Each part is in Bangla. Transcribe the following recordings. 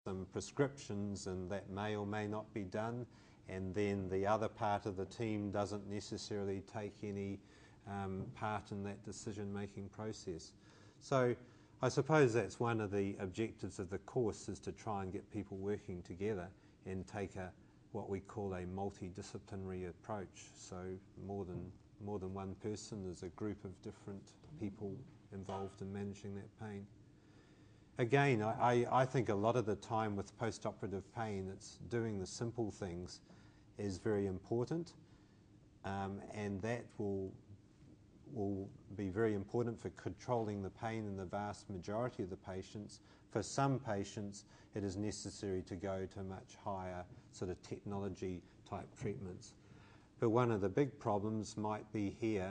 some prescriptions, and that may or may not be done, and then the other part of the team doesn't necessarily take any part in that decision-making process. So I suppose that's one of the objectives of the course, is to try and get people working together and take what we call a multidisciplinary approach. So more than one person, is a group of different people involved in managing that pain. Again, I think a lot of the time with post-operative pain, it's doing the simple things is very important, and that will be very important for controlling the pain in the vast majority of the patients. For some patients, it is necessary to go to much higher sort of technology type treatments. But one of the big problems might be here,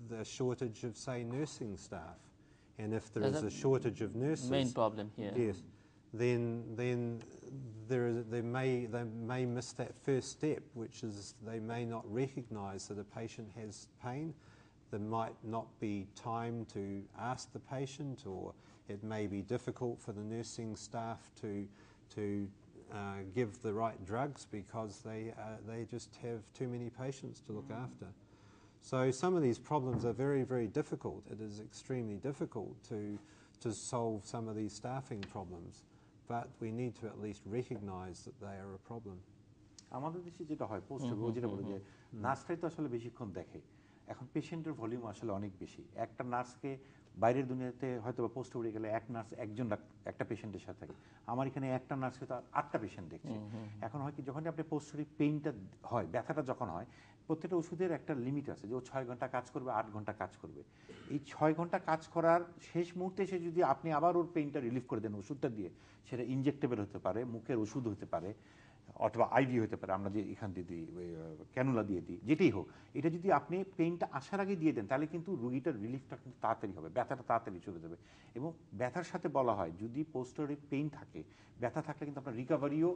the shortage of, say, nursing staff. And if there is a shortage of nurses, main problem here. Yes, then they may miss that first step, which is they may not recognise that a patient has pain. There might not be time to ask the patient, or it may be difficult for the nursing staff to give the right drugs because they just have too many patients to look after. So some of these problems are very, very difficult. It is extremely difficult to solve some of these staffing problems, but we need to at least recognise that they are a problem. আমাদের দেশে যেটা হয় পোস্টে যেটা বলে যে নার্সরাই তো আসলে বেশিক্ষণ দেখে, এখন পেশেন্টের ভলিউম আসলে অনেক বেশি। একটা নার্সকে বাইরের দুনিয়াতে হয়তো বা পোস্টে উড়ে গেলে এক নার্স একজন একটা পেশেন্টের সাথে থাকে, আমার এখানে একটা নার্সকে তো 8টা পেশেন্ট দেখছে। এখন হয় কি, যখন আপনি পোস্টারি পেইনটা হয়, ব্যথাটা যখন হয়, প্রত্যেকটা ওষুধের একটা লিমিট আছে যে ও 6 ঘন্টা কাজ করবে, 8 ঘন্টা কাজ করবে। এই 6 ঘন্টা কাজ করার শেষ মুহূর্তে এসে যদি আপনি আবার ওর পেইনটা রিলিফ করে দেন ওষুধটা দিয়ে, সেটা ইনজেক্টেবল হতে পারে, মুখের ওষুধ হতে পারে, অথবা আইভি হতে পারে, আমরা যে এখান দিয়ে দিই ক্যানুলা দিয়ে দিই, যেটাই হোক, এটা যদি আপনি পেইনটা আসার আগে দিয়ে দেন তাহলে কিন্তু রুগীটার রিলিফটা কিন্তু তাড়াতাড়ি হবে, ব্যথাটা তাড়াতাড়ি চলে যাবে। এবং ব্যথার সাথে বলা হয় যদি পোস্টারি পেইন থাকে, ব্যথা থাকলে কিন্তু আপনার রিকভারিও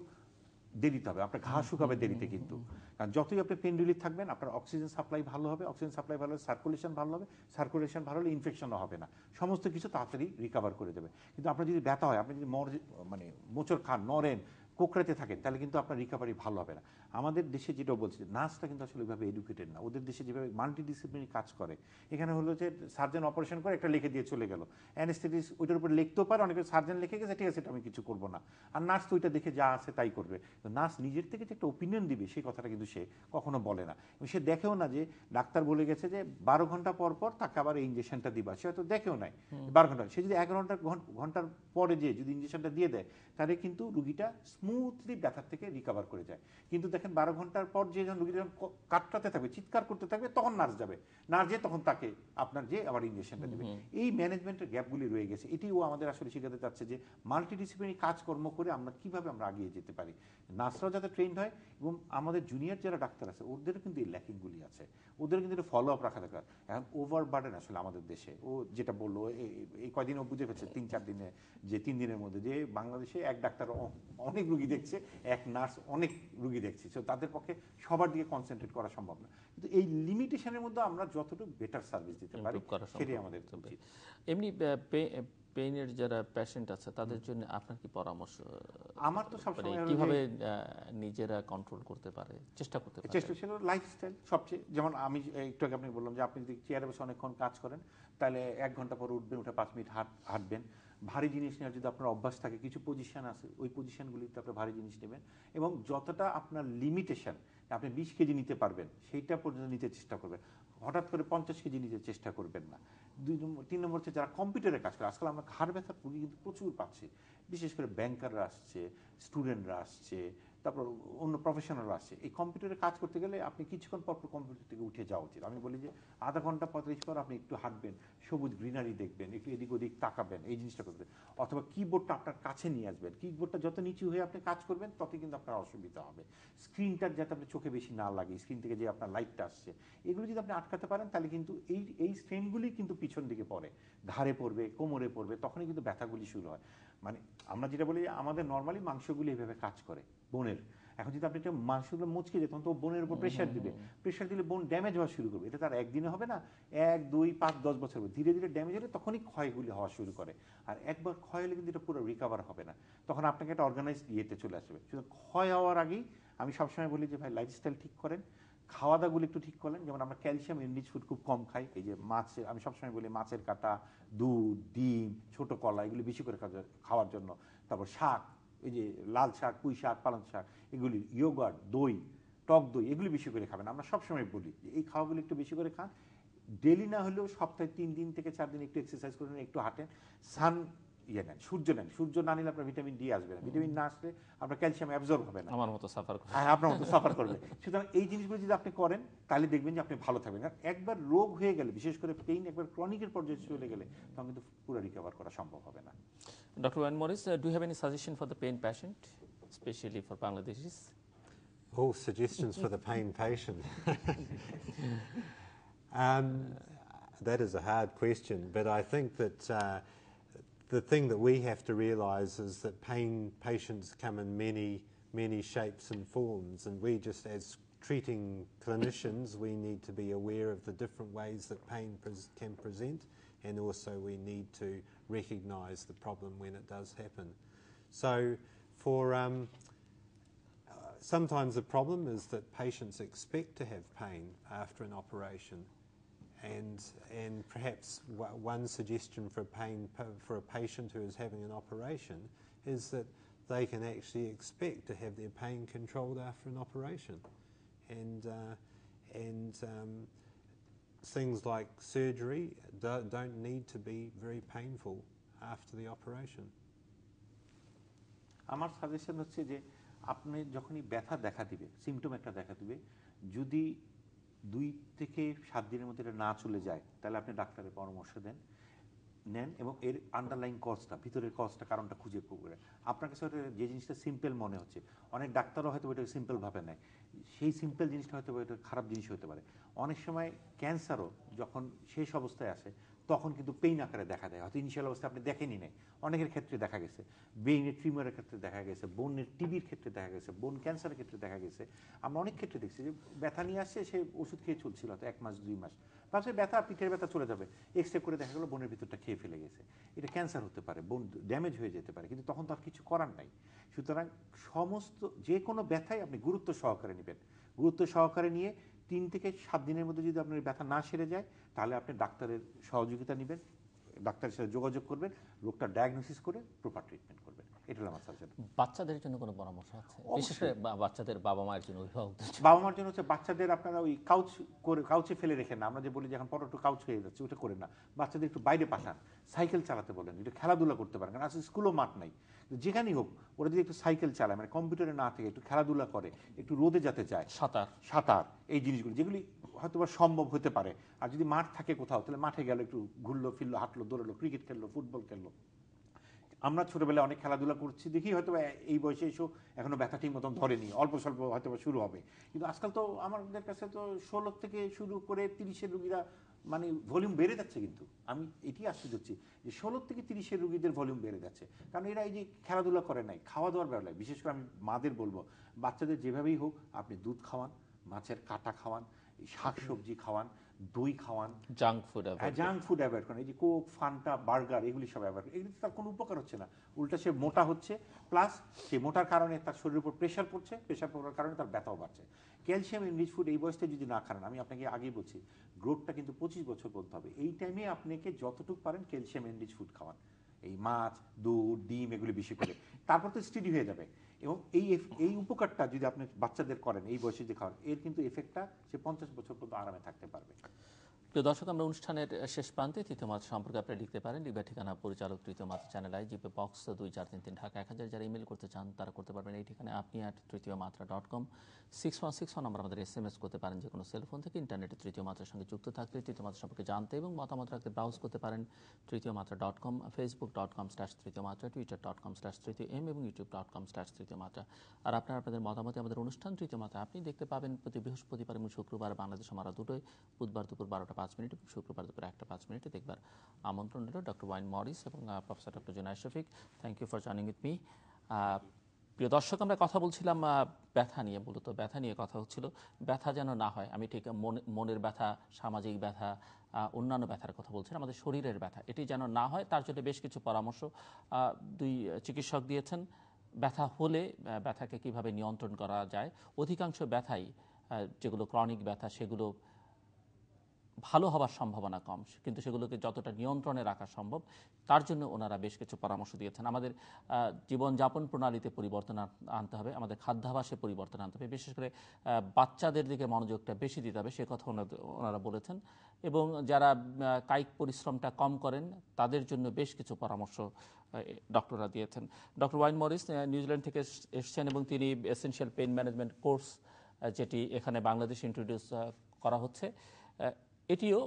দেরিতে হবে, আপনার ঘা শুকাবে দেরিতে কিন্তু। কারণ যতই আপনি পেন রিলিফ থাকবেন, আপনার অক্সিজেন সাপ্লাই ভালো হবে, অক্সিজেন সাপ্লাই ভালো হলে সার্কুলেশন ভালো হবে, সার্কুলেশন ভালো হলে ইনফেকশনও হবে না, সমস্ত কিছু তাড়াতাড়ি রিকভার করে দেবে। কিন্তু আপনার যদি ব্যথা হয়, আপনি যদি মোচড় খান, নড়েন, কোকড়াতে থাকেন, তাহলে কিন্তু আপনার রিকভারি ভালো হবে না। আমাদের দেশে যেটা বলছে, নার্সটা কিন্তু আসলে ওইভাবে এডুকেটেড না। ওদের দেশে যেভাবে মাল্টিডিসিপ্লিনারি কাজ করে, এখানে হলো যে সার্জন অপারেশন করে একটা লিখে দিয়ে চলে গেল, অ্যানেস্থেটিস্ট ওইটার উপর লিখতেও পারে, অনেকে সার্জন লিখে গেছে, ঠিক আছে এটা আমি কিছু করবো না, আর নার্স তো ওইটা দেখে যা আছে তাই করবে। তো নার্স নিজের থেকে যে একটা ওপিনিয়ন দিবে, সেই কথাটা কিন্তু সে কখনো বলে না। এবং সে দেখেও না যে ডাক্তার বলে গেছে যে 12 ঘন্টা পর পর তাকে আবার এই ইঞ্জেকশনটা দিবা, সে হয়তো দেখেও নাই 12 ঘন্টা। সে যদি 1 ঘন্টার পরে যে যদি ইঞ্জেকশনটা দিয়ে দেয়, তাহলে কিন্তু রুগীটা স্মুথলি ব্যথার থেকে রিকভার করে যায়। কিন্তু দেখেন 12 ঘন্টার পর যে যখন রুগী যখন কাটতে থাকবে, চিৎকার করতে থাকবে, তখন নার্স যাবে, নার্স যে তখন তাকে আপনার যে আবার ইঞ্জেকশনটা দেবে। এই ম্যানেজমেন্টের গ্যাপগুলি রয়ে গেছে। এটিও আমাদের আসলে শিখাতে চাচ্ছে যে মাল্টিডিসিপ্লিনারি কাজকর্ম করে আমরা কিভাবে আমরা এগিয়ে যেতে পারি, নার্সরাও যাতে ট্রেন্ড হয়, এবং আমাদের জুনিয়র যারা ডাক্তার আছে ওদেরও কিন্তু এই ল্যাকিংগুলি আছে, ওদের কিন্তু একটা ফলো আপ রাখা দরকার। এখন ওভার বার্ডেন আসলে আমাদের দেশে, ও যেটা বললো এই কয়দিন ও বুঝে ফেলছে 3-4 দিনে, যে 3 দিনের মধ্যে যে বাংলাদেশে এক ডাক্তার অনেক রুগী দেখছে, এক নার্স অনেক রুগী দেখছে, তো তাদের পক্ষে সবার দিকে কনসেন্ট্রেট করা সম্ভব না। কিন্তু এই লিমিটেশনের মধ্যে আমরা যতটুকু বেটার সার্ভিস দিতে পারি সেটাই আমাদের উচিত। এমনি পেইনের যারা পেশেন্ট আছে তাদের জন্য আপনার কি পরামর্শ? আমার তো সবসময় কিভাবে নিজেরা কন্ট্রোল করতে পারে, চেষ্টা করতে পারে? চেষ্টা ছিল লাইফস্টাইল সবচেয়ে, যেমন আমি একটু আগে আপনাকে বললাম যে আপনি যদি চেয়ারে বসে অনেকক্ষণ কাজ করেন, তাহলে 1 ঘন্টা পর উঠবেন, উঠে 5 মিনিট হাঁটবেন। ভারী জিনিস নেওয়ার যদি আপনার অভ্যাস থাকে, কিছু পজিশন আছে, ওই পজিশনগুলিতে আপনি ভারী জিনিস নেবেন, এবং যতটা আপনার লিমিটেশন, আপনি 20 কেজি নিতে পারবেন সেইটা পর্যন্ত নিতে চেষ্টা করবেন। হঠাৎ করে 50 কেজি নিতে চেষ্টা করবেন না। 3 নম্বর হচ্ছে যারা কম্পিউটারে কাজ করে, আজকাল আমরা ঘাড় ব্যথার রোগী কিন্তু প্রচুর পাচ্ছি, বিশেষ করে ব্যাংকাররা আসছে, স্টুডেন্টরা আসছে, তারপর অন্য প্রফেশনালরা আসছে। এই কম্পিউটারে কাজ করতে গেলে আপনি কিছুক্ষণ পর কম্পিউটার থেকে উঠে যাওয়া উচিত। আমি বলি যে আধা ঘন্টা 45 পর আপনি একটু হাঁটবেন, সবুজ গ্রিনারি দেখবেন, একটু এদিক ওদিক তাকাবেন, এই জিনিসটা করবেন। অথবা কিবোর্ডটা আপনার কাছে নিয়ে আসবেন, কিবোর্ডটা যত নিচু হয়ে আপনি কাজ করবেন ততই কিন্তু আপনার অসুবিধা হবে। স্ক্রিনটা যাতে আপনার চোখে বেশি না লাগে, স্ক্রিন থেকে যে আপনার লাইটটা আসছে, এগুলো যদি আপনি আটকাতে পারেন, তাহলে কিন্তু এই স্ট্রেনগুলি কিন্তু পিছন দিকে পড়ে, ঘাড়ে পড়বে, কোমরে পড়বে, তখনই কিন্তু ব্যথাগুলি শুরু হয়। মানে আমরা যেটা বলি, আমাদের নর্মালি মাংসগুলি এভাবে কাজ করে বোনের, এখন যদি আপনি একটা মাংসগুলো মুচকে যায় তখন তো বোনের উপর প্রেশার দিবে, প্রেশার দিলে বোন ড্যামেজ হওয়া শুরু করবে। এটা তার একদিনে হবে না, 1, 2, 5, 10 বছর হবে। ধীরে ধীরে ড্যামেজ হলে তখনই ক্ষয়গুলি হওয়া শুরু করে। আর একবার ক্ষয় হলে কিন্তু এটা পুরো রিকভার হবে না, তখন আপনাকে একটা অর্গানাইজড ইয়েতে চলে আসবে। শুধু ক্ষয় হওয়ার আগেই আমি সবসময় বলি যে ভাই লাইফস্টাইল ঠিক করেন, খাওয়া দাওয়াগুলো একটু ঠিক করলেন। যেমন আমরা ক্যালসিয়াম রিচ ফুড খুব কম খাই, এই যে মাছের, আমি সবসময় বলি মাছের কাঁটা, দুধ, ডিম, ছোট কলা এগুলি বেশি করে খাওয়ার জন্য। তারপর শাক, এই যে লাল শাক, পুঁই শাক, পালং শাক, এগুলি, ইয়োগার্ট, দই, টক দই, এগুলি বেশি করে খাবেন। আমরা সবসময় বলি যে এই খাওয়াগুলো একটু বেশি করে খান। ডেলি না হলেও সপ্তাহে 3 দিন থেকে 4 দিন একটু এক্সারসাইজ করেন, একটু হাঁটেন, সান নেন, সূর্য নেন। সূর্য না নিলে আপনার ভিটামিন ডি আসবে না, ভিটামিন না আসলে আপনার ক্যালসিয়াম অ্যাবজর্ব হবে না, আমার মতো সাফার করে। আপনার মতো সাফার করবে। সুতরাং এই জিনিসগুলো যদি আপনি করেন তাহলে দেখবেন যে আপনি ভালো থাকবেন। কারণ একবার রোগ হয়ে গেলে, বিশেষ করে পেইন একবার ক্রনিকের পর্যায়ে চলে গেলে তখন কিন্তু পুরো রিকভার করা সম্ভব হবে না। Dr. Wayne Morris, do you have any suggestion for the pain patient, especially for Bangladeshis? All suggestions for the pain patient. That is a hard question, but I think that the thing that we have to realise is that pain patients come in many shapes and forms, and we just, as treating clinicians, we need to be aware of the different ways that pain can present, and also we need to recognise the problem when it does happen. So for sometimes the problem is that patients expect to have pain after an operation, and perhaps one suggestion for a patient who is having an operation is that they can actually expect to have their pain controlled after an operation, and things like surgery don't need to be very painful after the operation. আমার সাজেশন হচ্ছে যে আপনি যখনই ব্যথা দেখা দিবে, সিমটম একটা দেখা দিবে, যদি 2 থেকে 7 দিনের মধ্যে এটা না চলে যায় তাহলে আপনি ডাক্তারের পরামর্শ নেন এবং এর আন্ডারলাইং কজটা, ভিতরের কজটা, কারণটা খুঁজে করে। আপনার কাছে হয়তো যে জিনিসটা সিম্পল মনে হচ্ছে, অনেক ডাক্তারও হয়তো ওইটা সিম্পল ভাবে নেয়, সেই সিম্পল জিনিসটা হয়তো এটা খারাপ জিনিস হতে পারে। অনেক সময় ক্যান্সারও যখন শেষ অবস্থায় আসে তখন কিন্তু পেইন আকারে দেখা দেয়, হয়তো ইনিশিয়াল অবস্থায় আপনি দেখেনি নাই। অনেকের ক্ষেত্রে দেখা গেছে, ব্রেইনের টিউমারের ক্ষেত্রে দেখা গেছে, বোনের টিবির ক্ষেত্রে দেখা গেছে, বোন ক্যান্সারের ক্ষেত্রে দেখা গেছে। আমরা অনেক ক্ষেত্রে দেখছি যে ব্যথা নিয়ে আসছে, সে ওষুধ খেয়ে চলছিল হয়তো 1 মাস 2 মাস, ভাবছে ব্যথা, পিঠের ব্যথা চলে যাবে, এক্সরে করে দেখা গেলো বোনের ভিতরটা খেয়ে ফেলে গেছে। এটা ক্যান্সার হতে পারে, বোন ড্যামেজ হয়ে যেতে পারে, কিন্তু তখন তো আর কিছু করার নাই। সুতরাং সমস্ত যে কোনো ব্যথাই আপনি গুরুত্ব সহকারে নেবেন, গুরুত্ব সহকারে নিয়ে 3 থেকে 7 দিনের মধ্যে যদি আপনার ব্যথা না সেরে যায় তাহলে আপনি ডাক্তারের সহযোগিতা নেবেন, ডাক্তারের সাথে যোগাযোগ করবেন, রোগটা ডায়াগনোসিস করে প্রপার ট্রিটমেন্ট করবেন। এটা হলো আমার সাজেশন। বাচ্চাদের জন্য কোনো পরামর্শ আছে, বিশেষ করে বাচ্চাদের বাবা মায়ের জন্য, অভিভাবকদের জন্য? বাবা মার জন্য হচ্ছে বাচ্চাদের আপনারা ওই কাউচে ফেলে রেখেন না, আমরা যে বলি যে এখন পরোটো কাউচ হয়ে যাচ্ছে, ওটা করে না। বাচ্চাদের একটু বাইরে পাঠান, সাইকেল চালাতে বলেন, একটু খেলাধুলা করতে পারেন, কারণ আসলে স্কুলও মাঠ নাই, যেখানেই হোক ওরা যদি একটু সাইকেল চালায়, মানে কম্পিউটারে না থেকে একটু খেলাধুলা করে, একটু রোদে যাতে যায়, সাঁতার, এই জিনিসগুলো যেগুলি হয়তো বা সম্ভব হতে পারে। আর যদি মাঠ থাকে কোথাও তাহলে মাঠে গেল, একটু ঘুরলো ফিরলো, হাঁটলো, দৌড়ালো, ক্রিকেট খেললো, ফুটবল খেললো। আমরা ছোটবেলায় অনেক খেলাধুলা করছি দেখি, হয়তো এই বয়সে এসেও এখনো ব্যথা ঠিক মতন ধরেনি, অল্প স্বল্প হয়তো শুরু হবে। কিন্তু আজকাল তো আমাদের কাছে তো 16 থেকে শুরু করে 30-এর রোগীরা, মানে ভলিউম বেড়ে যাচ্ছে। কিন্তু আমি এটি আশ্চর্য হচ্ছি যে 16 থেকে 30-এর রোগীদের ভলিউম বেড়ে যাচ্ছে, কারণ এরা এই যে খেলাধুলা করে নাই, খাওয়া দাওয়ার বেলায় বিশেষ করে আমি মাদের বলবো, বাচ্চাদের যেভাবেই হোক আপনি দুধ খাওয়ান, মাছের কাঁটা খাওয়ান, শাক সবজি খাওয়ান, দই খাওয়ান, জাঙ্ক ফুড অ্যাভয়েড করেন। এই যে কোক, ফান্টা, বার্গার, এগুলি সব অ্যাভয়েড করেন। এগুলি তার কোনো উপকার হচ্ছে না, উল্টা সে মোটা হচ্ছে, প্লাস সেই মোটার কারণে তার শরীরের উপর প্রেশার পড়ছে, প্রেশার পড়ার কারণে তার ব্যথাও বাড়ছে। ক্যালসিয়াম রিচ ফুড এই বয়সটা যদি না খান, আমি আপনাকে আগেই বলছি গ্রোথটা কিন্তু 25 বছর পর্যন্ত হবে। এই টাইমে আপনাকে যতটুকু পারেন ক্যালসিয়াম রিচ ফুড খাওয়ান, এই মাছ, দুধ, ডিম এগুলি বেশি করে, তারপর তো স্টেডি হয়ে যাবে। এবং এই উপকারটা যদি আপনি বাচ্চাদের করেন এই বয়সে যে খাওয়ান, এর কিন্তু এফেক্টটা সে 50 বছর পর্যন্ত আরামে থাকতে পারবে। প্রিয় দর্শক, আমরা অনুষ্ঠানের শেষ প্রান্তে তৃতীয় মাত্রা সম্পর্কে আপনি লিখতে পারেন। লিখবার ঠিকানা পরিচালক তৃতীয় মাত্রা channel I, GPay box 2433 Dhaka 1000। যারা ইমেল করতে চান তারা করতে পারবেন এই ঠিকানায় আপনি @তৃতীয়মাত্রা.com। 6161 নম্বর আমাদের SMS করতে পারেন যে কোনো সেলফোন থেকে। ইন্টারনেটে তৃতীয় মাত্রার সঙ্গে যুক্ত থাকলে তৃতীয় মাত্রা সম্পর্কে জানতে এবং মতামত রাখতে ব্রাউজ করতে পারেন তৃতীয়মাত্রা.com, facebook.com/তৃতীয়মাত্রা, twitter.com/তৃতীয়ম এবং youtube.com/তৃতীয়মাত্রা। আর আপনাদের মতামতে আমাদের অনুষ্ঠান তৃতীয় মাত্রা আপনি দেখতে পাবেন প্রতি বৃহস্পতিবার এবং শুক্রবার বাংলাদেশ আমরা দুটোই, বুধবার দুপুর 12টা 5 মিনিট এবং শুক্রবার দুপুর 1টা 5 মিনিটে দেখবার আমন্ত্রণ রইল। ডক্টর ওয়াইন মরিস এবং professor doctor Junaid Shafiq, thank you for joining with me. প্রিয় দর্শক, আমরা কথা বলছিলাম ব্যথা নিয়ে, মূলত ব্যথা নিয়ে কথা হচ্ছিল। ব্যথা যেন না হয়, আমি ঠিক মনের ব্যথা, সামাজিক ব্যথা, অন্যান্য ব্যথার কথা বলছি, আমাদের শরীরের ব্যথা, এটি যেন না হয় তার জন্য বেশ কিছু পরামর্শ দুই চিকিৎসক দিয়েছেন। ব্যথা হলে ব্যথাকে কিভাবে নিয়ন্ত্রণ করা যায়। অধিকাংশ ব্যথাই যেগুলো ক্রনিক ব্যথা সেগুলো ভালো হওয়ার সম্ভাবনা কম, কিন্তু সেগুলোকে যতটা নিয়ন্ত্রণে রাখা সম্ভব তার জন্য ওনারা বেশ কিছু পরামর্শ দিয়েছেন। আমাদের জীবনযাপন প্রণালীতে পরিবর্তন আনতে হবে, আমাদের খাদ্যাভ্যাসে পরিবর্তন আনতে হবে, বিশেষ করে বাচ্চাদের দিকে মনোযোগটা বেশি দিতে হবে, সে কথা ওনারা বলেছেন। এবং যারা কায়িক পরিশ্রমটা কম করেন তাদের জন্য বেশ কিছু পরামর্শ ডক্টররা দিয়েছেন। ডক্টর ওয়াইন মরিস নিউজিল্যান্ড থেকে এসছেন এবং তিনি এসেনশিয়াল পেইন ম্যানেজমেন্ট কোর্স, যেটি এখানে বাংলাদেশে ইন্ট্রোডিউস করা হচ্ছে, এটিও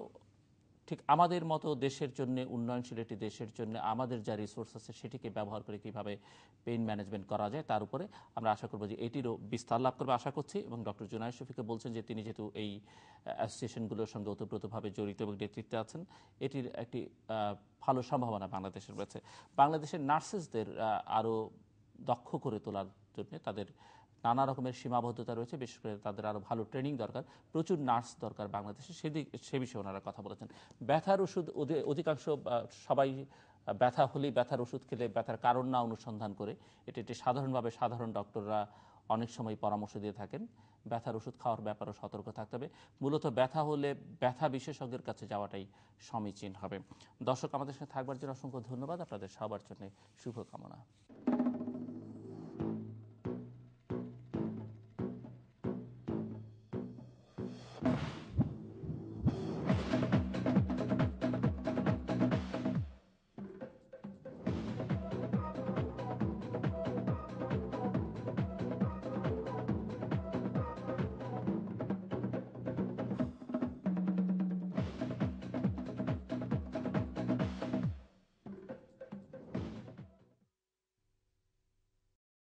ঠিক আমাদের মতো দেশের জন্য, উন্নয়নশীল একটি দেশের জন্য আমাদের যা রিসোর্স আছে সেটিকে ব্যবহার করে কীভাবে পেইন ম্যানেজমেন্ট করা যায় তার উপরে আমরা আশা করব যে এটিরও বিস্তার লাভ করবে আশা করছি। এবং ডক্টর জুনায়েদ শফিকে বলছেন যে তিনি যেহেতু এই অ্যাসোসিয়েশনগুলোর সঙ্গে ওতপ্রোতভাবে জড়িত এবং নেতৃত্বে আছেন, এটির একটি ভালো সম্ভাবনা বাংলাদেশের রয়েছে। বাংলাদেশের নার্সেসদের আরও দক্ষ করে তোলার জন্য তাদের নানা রকমের সীমাবদ্ধতা রয়েছে, বিশেষ করে তাদের আরও ভালো ট্রেনিং দরকার, প্রচুর নার্স দরকার বাংলাদেশে, সে বিষয়ে ওনারা কথা বলেছেন। ব্যথার ওষুধ অধিকাংশ সবাই ব্যথা হলেই ব্যথার ওষুধ খেলে ব্যথার কারণ না অনুসন্ধান করে, এটি সাধারণভাবে সাধারণ ডক্টররা অনেক সময় পরামর্শ দিয়ে থাকেন। ব্যথার ওষুধ খাওয়ার ব্যাপারেও সতর্ক থাকতে হবে। মূলত ব্যথা হলে ব্যথা বিশেষজ্ঞের কাছে যাওয়াটাই সমীচীন হবে। দর্শক, আমাদের সাথে থাকবার জন্য অসংখ্য ধন্যবাদ, আপনাদের সবার জন্য শুভকামনা।